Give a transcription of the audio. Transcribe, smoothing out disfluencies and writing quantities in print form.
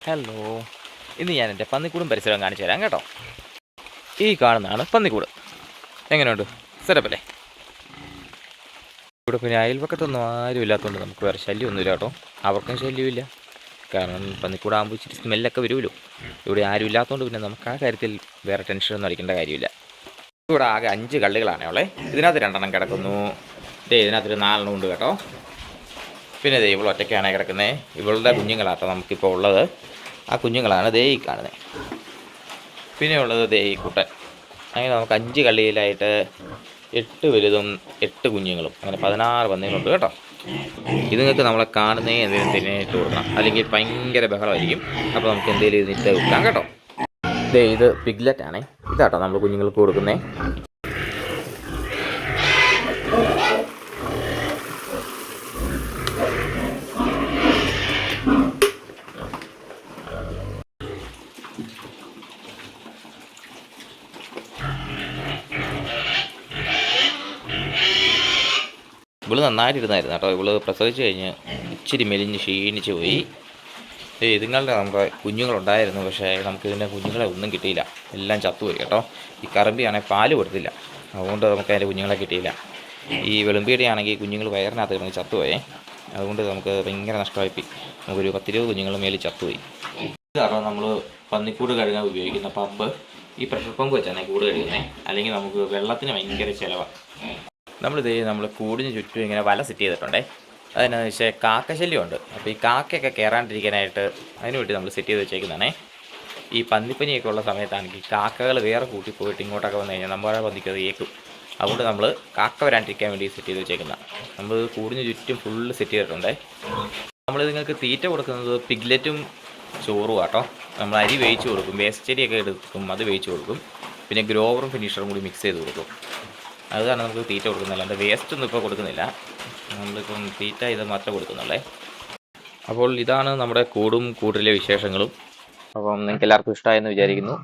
Hello, ഇന്ന് ഞാൻ എൻ്റെ പന്നിക്കൂടും പരിസരവും കാണിച്ചു തരാം കേട്ടോ. ഈ കാണുന്നതാണ് പന്നിക്കൂട്. എങ്ങനെയുണ്ട്? സെറ്റപ്പല്ലേ? ഇവിടെ പിന്നെ അയൽവക്കത്തൊന്നും ആരും ഇല്ലാത്തതുകൊണ്ട് നമുക്ക് വേറെ ശല്യമൊന്നുമില്ല കേട്ടോ. അവർക്കും ശല്യമില്ല. കാരണം പന്നിക്കൂടാകുമ്പോൾ ഇച്ചിരി സ്മെല്ലൊക്കെ വരുമല്ലോ. ഇവിടെ ആരും ഇല്ലാത്തതുകൊണ്ട് പിന്നെ നമുക്ക് ആ കാര്യത്തിൽ വേറെ ടെൻഷനൊന്നും അടിക്കേണ്ട കാര്യമില്ല. ഇവിടെ ആകെ 5 കള്ളികളാണേ ഉള്ളത്. ഇതിനകത്ത് 2 കിടക്കുന്നു. ഇതിനകത്തൊരു 4 ഉണ്ട് കേട്ടോ. പിന്നെ ഇവൾ ഒറ്റയ്ക്കാണ് കിടക്കുന്നത്. ഇവളുടെ കുഞ്ഞുങ്ങളാട്ടോ നമുക്കിപ്പോൾ ഉള്ളത്. ആ കുഞ്ഞുങ്ങളാണ് ഈ കാണുന്നത്. പിന്നെ ഉള്ളത് ഈ കുട്ടൻ. അങ്ങനെ നമുക്ക് 5 കള്ളിയിലായിട്ട് 8 വലുതും 8 കുഞ്ഞുങ്ങളും, അങ്ങനെ 16 പന്നികളുണ്ട് കേട്ടോ. ഇത് നിങ്ങൾക്ക് നമ്മളെ കാണുന്നേ എന്തെങ്കിലും തിന്നായിട്ട് കൊടുക്കണം, അല്ലെങ്കിൽ ഭയങ്കര ബഹളമായിരിക്കും. അപ്പോൾ നമുക്ക് എന്തെങ്കിലും ഇതിട്ട് വെക്കാം കേട്ടോ. ഇത് പിഗ്ലെറ്റ് ആണേ. ഇതാട്ടോ നമ്മൾ കുഞ്ഞുങ്ങൾക്ക് കൊടുക്കുന്നേ. ഇവള് നന്നായിട്ടിരുന്നായിരുന്നു കേട്ടോ. ഇവള് പ്രസവിച്ച് കഴിഞ്ഞ് ഇച്ചിരി മെലിഞ്ഞ് ക്ഷീണിച്ച് പോയി. ഇതുങ്ങളുടെ നമ്മുടെ കുഞ്ഞുങ്ങളുണ്ടായിരുന്നു, പക്ഷേ നമുക്കിതിൻ്റെ കുഞ്ഞുങ്ങളെ ഒന്നും കിട്ടിയില്ല. എല്ലാം ചത്തുപോയി കേട്ടോ. ഈ കറമ്പിയാണെങ്കിൽ പാല് കൊടുത്തില്ല, അതുകൊണ്ട് നമുക്ക് അതിൻ്റെ കുഞ്ഞുങ്ങളെ കിട്ടിയില്ല. ഈ വെളുമ്പിയുടെ ആണെങ്കിൽ കുഞ്ഞുങ്ങൾ വയറിനകത്ത് കിടന്ന് ചത്തുപോയേ. അതുകൊണ്ട് നമുക്ക് ഭയങ്കര നഷ്ടമായിപ്പോയി. നമുക്കൊരു 10-20 കുഞ്ഞുങ്ങൾ മേലിൽ ചത്തുപോയി. ഇതാണോ നമ്മൾ പന്നിക്കൂട് കഴുകാൻ ഉപയോഗിക്കുന്ന പമ്പ്. ഈ പ്രഷർ പമ്പ് വെച്ചാണ് കൂട് കഴുകുന്നത്. അല്ലെങ്കിൽ നമുക്ക് വെള്ളത്തിന് ഭയങ്കര ചിലവാണ്. നമ്മൾ കൂടിന് ചുറ്റും ഇങ്ങനെ വല സെറ്റ് ചെയ്തിട്ടുണ്ടേ. അതിനെന്ന് വെച്ചാൽ കാക്കശല്യമുണ്ട്. അപ്പോൾ ഈ കാക്കയൊക്കെ കയറാണ്ടിരിക്കാനായിട്ട് അതിന് വേണ്ടി നമ്മൾ സെറ്റ് ചെയ്ത് വെച്ചേക്കുന്നതാണേ. ഈ പന്നിപ്പനിയൊക്കെ ഉള്ള സമയത്താണെങ്കിൽ കാക്കകൾ വേറെ കൂട്ടി പോയിട്ട് ഇങ്ങോട്ടൊക്കെ വന്നു കഴിഞ്ഞാൽ നമ്മളെ പന്നിക്ക് അത് ഏക്കും. അതുകൊണ്ട് നമ്മൾ കാക്ക വരാണ്ടിരിക്കാൻ വേണ്ടി സെറ്റ് ചെയ്ത് വെച്ചേക്കുന്നതാണ്. നമ്മൾ കൂടിന് ചുറ്റും ഫുള്ള് സെറ്റ് ചെയ്തിട്ടുണ്ടേ. നമ്മൾ നിങ്ങൾക്ക് തീറ്റ കൊടുക്കുന്നത് പിഗ്ലെറ്റും ചോറും ആട്ടോ. നമ്മൾ അരി വേവിച്ച് കൊടുക്കും, വേസ്റ്റ് ചെടിയൊക്കെ എടുക്കും, അത് വേവിച്ച് കൊടുക്കും. പിന്നെ ഗ്രോവറും ഫിനിഷറും കൂടി മിക്സ് ചെയ്ത് കൊടുക്കും. അതാണ് നമുക്ക് തീറ്റ കൊടുക്കുന്നില്ല. അല്ലാണ്ട് വേസ്റ്റൊന്നും ഇപ്പോൾ കൊടുക്കുന്നില്ല. നമ്മളിപ്പം തീറ്റ ഇത് മാത്രമേ കൊടുക്കുന്നുള്ളേ. അപ്പോൾ ഇതാണ് നമ്മുടെ കൂടിലെ വിശേഷങ്ങളും. അപ്പം നിങ്ങൾക്ക് എല്ലാവർക്കും ഇഷ്ടമായെന്ന് വിചാരിക്കുന്നു.